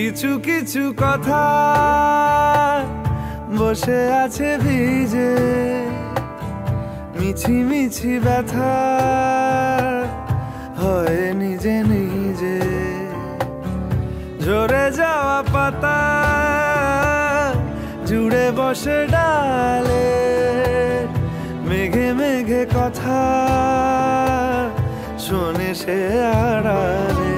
কিছু কিছু কথা বসে আছে ভিজে, মিছি মিছি ব্যথা হয় নিজে নিজে। ঝরে যাওয়া পাতা জুড়ে বসে ডালে, মেঘে মেঘে কথা শোনে সে আড়ালে।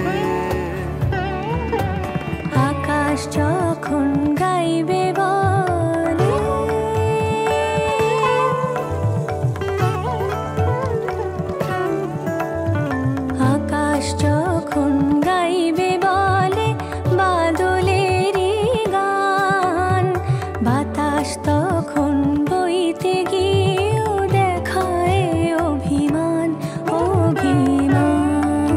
আকাশ যখন গাইবে বলে, আকাশ যখন গাইবে বলে বাদলেরই গান, বাতাস তখন বইতে গিয়েও দেখায় অভিমান অভিমান।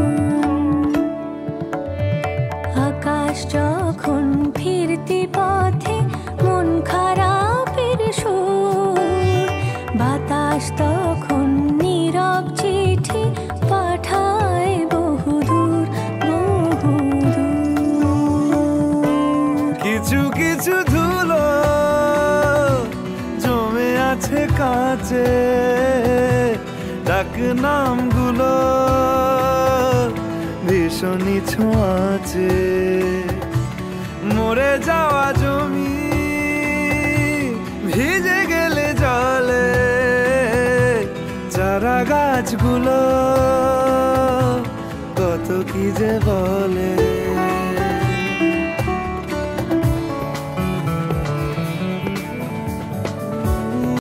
আকাশ যখন ফিরতি পথে মন খারাপের সুর, বাতাস তখন নীরব চিঠি পাঠায় বহুদূর বহুদূর। কিছু কিছু ধুলো জমে আছে কাঁচে, ডাক নামগুলো ভীষণই ছোঁয়াচে। মরে যাওয়া জমি ভিজে গেলে জলে, চারা গাছগুলো কত কি যে বলে।